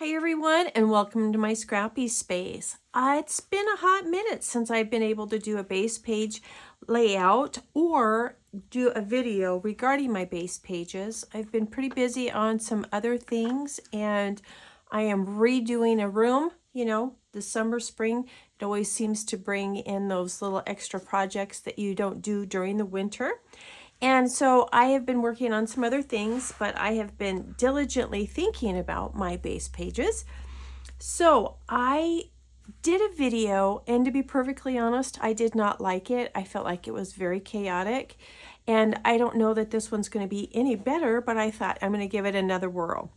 Hi everyone, and welcome to my scrappy space. It's been a hot minute since I've been able to do a base page layout or do a video regarding my base pages. I've been pretty busy on some other things, and I am redoing a room. You know, the summer, spring, it always seems to bring in those little extra projects that you don't do during the winter. And so I have been working on some other things, but I have been diligently thinking about my base pages. So I did a video, and to be perfectly honest, I did not like it. I felt like it was very chaotic, and I don't know that this one's going to be any better, but I thought I'm going to give it another whirl.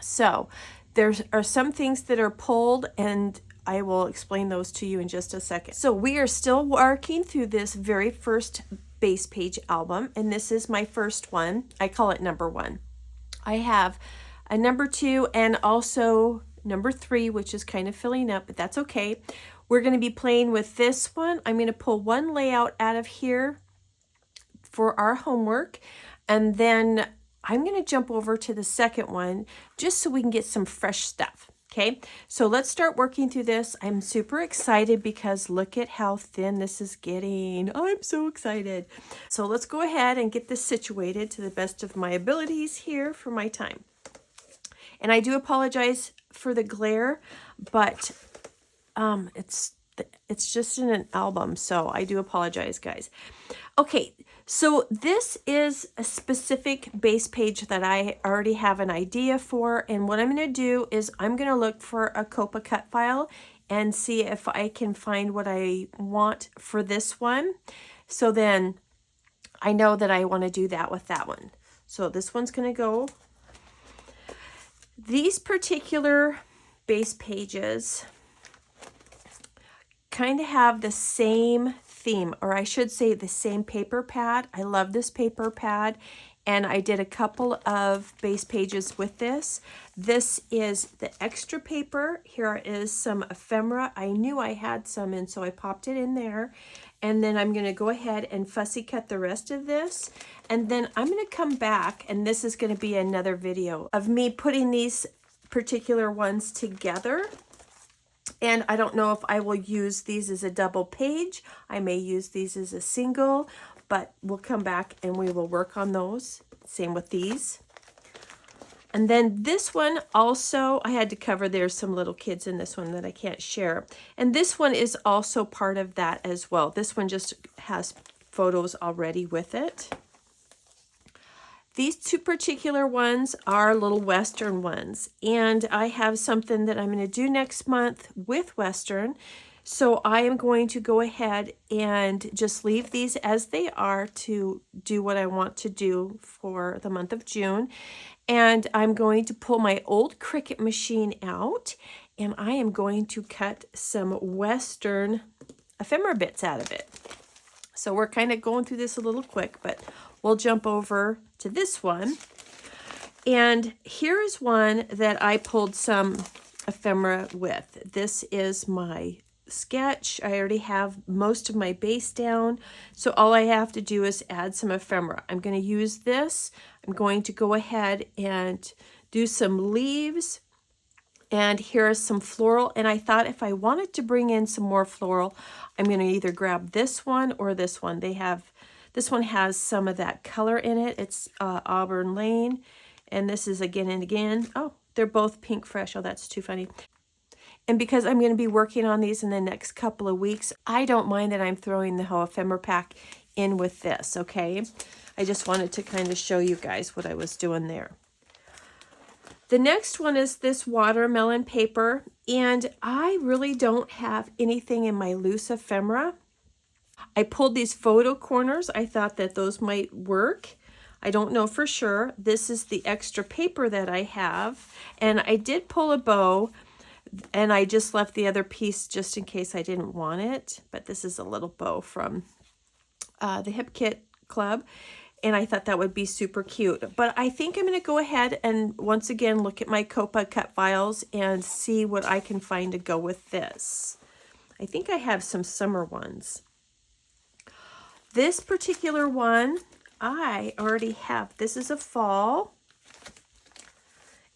So there are some things that are pulled, and I will explain those to you in just a second. So we are still working through this very first base page album, and this is my first one. I call it number 1. I have a number 2 and also number 3, which is kind of filling up, but that's okay. We're going to be playing with this one. I'm going to pull one layout out of here for our homework, and then I'm going to jump over to the second one just so we can get some fresh stuff. Okay, so let's start working through this. I'm super excited because look at how thin this is getting. I'm so excited. So let's go ahead and get this situated to the best of my abilities here for my time. And I do apologize for the glare, but it's just in an album, so I do apologize, guys. Okay, so this is a specific base page that I already have an idea for, and what I'm going to do is I'm going to look for a Copa cut file and see if I can find what I want for this one. So then I know that I want to do that with that one. So this one's going to go. These particular base pages kind of have the same theme, or I should say the same paper pad. I love this paper pad, and I did a couple of base pages with this. This is the extra paper. Here is some ephemera. I knew I had some, and so I popped it in there. And then I'm going to go ahead and fussy cut the rest of this. And then I'm going to come back, and this is going to be another video of me putting these particular ones together. And I don't know if I will use these as a double page. I may use these as a single, but we'll come back and we will work on those. Same with these. And then this one also, I had to cover, there's some little kids in this one that I can't share. And this one is also part of that as well. This one just has photos already with it. These two particular ones are little Western ones, and I have something that I'm going to do next month with Western. So I am going to go ahead and just leave these as they are to do what I want to do for the month of June. And I'm going to pull my old Cricut machine out, and I am going to cut some Western ephemera bits out of it. So we're kind of going through this a little quick, but we'll jump over to this one. And here is one that I pulled some ephemera with. This is my sketch. I already have most of my base down, so all I have to do is add some ephemera. I'm going to use this. I'm going to go ahead and do some leaves. And here is some floral, and I thought if I wanted to bring in some more floral, I'm going to either grab this one or this one. This one has some of that color in it. It's Auburn Lane, and this is Again and Again. Oh, they're both pink fresh. Oh, that's too funny. And because I'm going to be working on these in the next couple of weeks, I don't mind that I'm throwing the whole ephemera pack in with this, okay? I just wanted to kind of show you guys what I was doing there. The next one is this watermelon paper, and I really don't have anything in my loose ephemera. I pulled these photo corners. I thought that those might work. I don't know for sure. This is the extra paper that I have, and I did pull a bow, and I just left the other piece just in case I didn't want it. But this is a little bow from the Hip Kit Club. And I thought that would be super cute. But I think I'm going to go ahead and once again look at my Copa cut files and see what I can find to go with this. I think I have some summer ones. This particular one, I already have. This is a fall.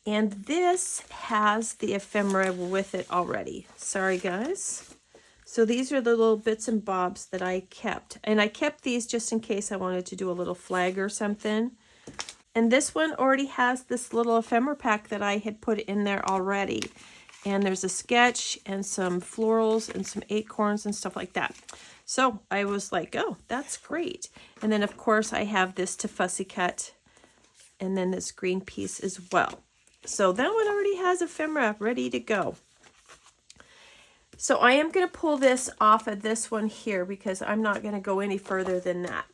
And this has the ephemera with it already. Sorry, guys. So these are the little bits and bobs that I kept. And I kept these just in case I wanted to do a little flag or something. And this one already has this little ephemera pack that I had put in there already. And there's a sketch and some florals and some acorns and stuff like that. So I was like, oh, that's great. And then, of course, I have this to fussy cut. And then this green piece as well. So that one already has ephemera ready to go. So I am going to pull this off of this one here because I'm not going to go any further than that.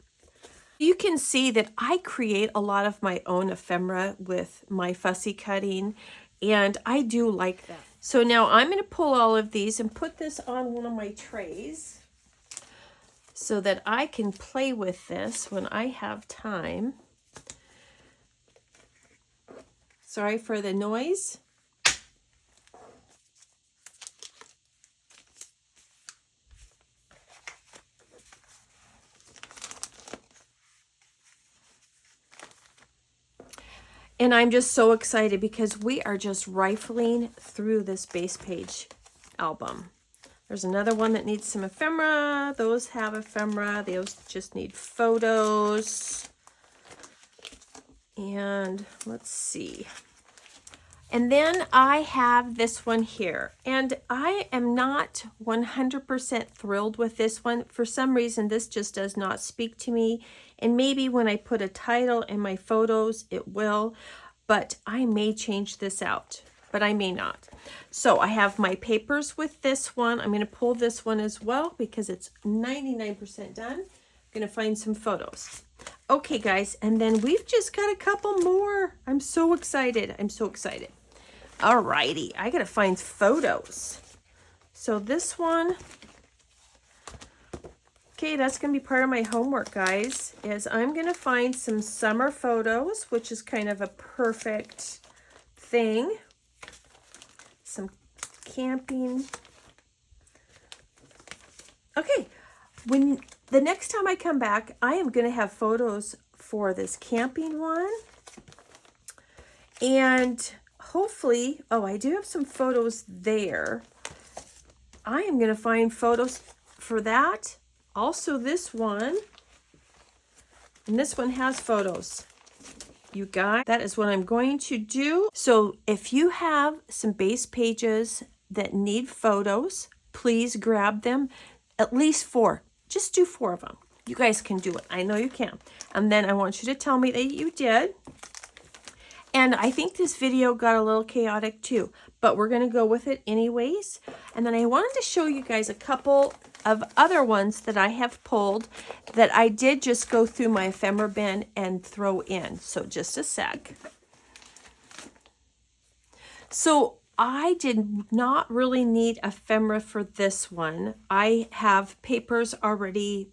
You can see that I create a lot of my own ephemera with my fussy cutting, and I do like that. So now I'm going to pull all of these and put this on one of my trays so that I can play with this when I have time. Sorry for the noise. And I'm just so excited because we are just rifling through this base page album. There's another one that needs some ephemera. Those have ephemera. Those just need photos. And let's see. And then I have this one here. And I am not 100% thrilled with this one. For some reason, this just does not speak to me. And maybe when I put a title in my photos, it will. But I may change this out. But I may not. So I have my papers with this one. I'm going to pull this one as well because it's 99% done. I'm going to find some photos. Okay, guys. And then we've just got a couple more. I'm so excited. I'm so excited. Alrighty, I gotta find photos. So this one, okay, that's gonna be part of my homework, guys, is I'm gonna find some summer photos, which is kind of a perfect thing. Some camping. Okay, when the next time I come back, I am gonna have photos for this camping one. And hopefully, oh, I do have some photos there. I am going to find photos for that. Also this one. And this one has photos. You guys, that is what I'm going to do. So if you have some base pages that need photos, please grab them. At least 4. Just do 4 of them. You guys can do it. I know you can. And then I want you to tell me that you did. And I think this video got a little chaotic too, but we're going to go with it anyways. And then I wanted to show you guys a couple of other ones that I have pulled that I did just go through my ephemera bin and throw in. So just a sec. So I did not really need ephemera for this one. I have papers already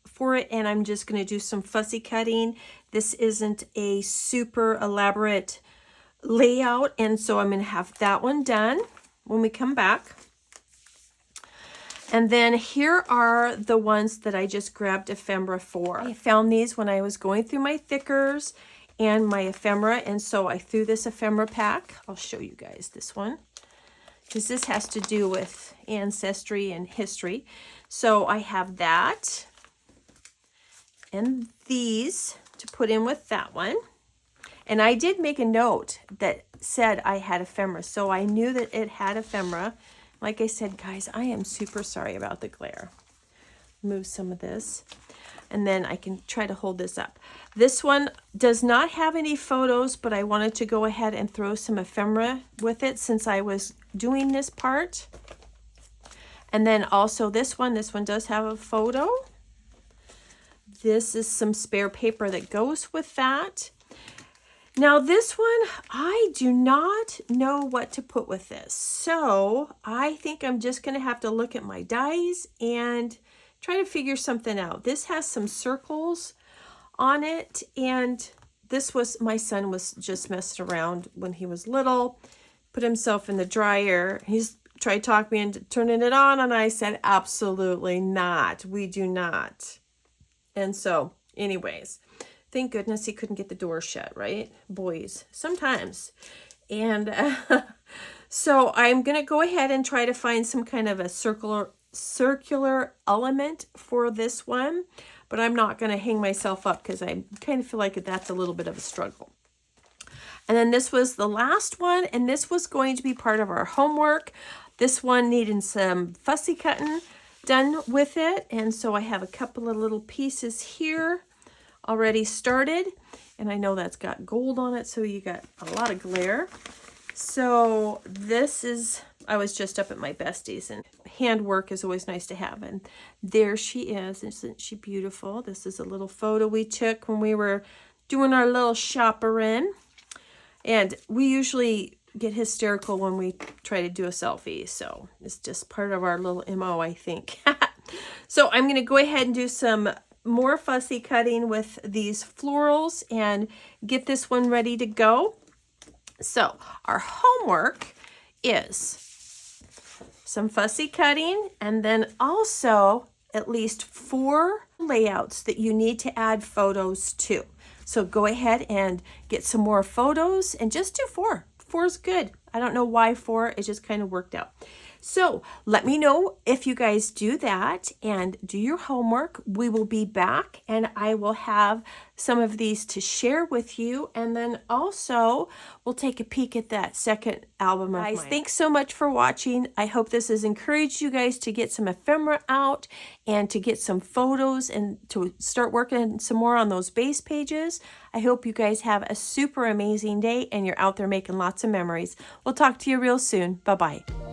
for it, and I'm just going to do some fussy cutting. This isn't a super elaborate layout, and so I'm going to have that one done when we come back. And then here are the ones that I just grabbed ephemera for. I found these when I was going through my thickers and my ephemera, and so I threw this ephemera pack. I'll show you guys this one because this has to do with ancestry and history. So I have that and these to put in with that one. And I did make a note that said I had ephemera, so I knew that it had ephemera. Like I said, guys, I am super sorry about the glare. Move some of this, and then I can try to hold this up. This one does not have any photos, but I wanted to go ahead and throw some ephemera with it since I was doing this part. And then also this one does have a photo. This is some spare paper that goes with that. Now this one, I do not know what to put with this. So I think I'm just going to have to look at my dies and try to figure something out. This has some circles on it. And this was, my son was just messing around when he was little, put himself in the dryer. He's tried to talk me into turning it on. And I said, absolutely not. We do not. And so anyways, thank goodness he couldn't get the door shut, right? Boys, sometimes. And so I'm going to go ahead and try to find some kind of a circular element for this one, but I'm not going to hang myself up because I kind of feel like that's a little bit of a struggle. And then this was the last one, and this was going to be part of our homework. This one needed some fussy cutting done with it, and so I have a couple of little pieces here already started, and I know that's got gold on it, so you got a lot of glare. So this is, I was just up at my besties, and handwork is always nice to have. And there she is. Isn't she beautiful? This is a little photo we took when we were doing our little shopping. And we usually get hysterical when we try to do a selfie. So it's just part of our little MO, I think. So I'm going to go ahead and do some more fussy cutting with these florals and get this one ready to go. So our homework is some fussy cutting, and then also at least 4 layouts that you need to add photos to. So go ahead and get some more photos and just do 4. 4 is good. I don't know why 4, it just kind of worked out. So let me know if you guys do that and do your homework. We will be back and I will have some of these to share with you. And then also we'll take a peek at that second album of mine. Thanks so much for watching. I hope this has encouraged you guys to get some ephemera out and to get some photos and to start working some more on those base pages. I hope you guys have a super amazing day and you're out there making lots of memories. We'll talk to you real soon. Bye-bye.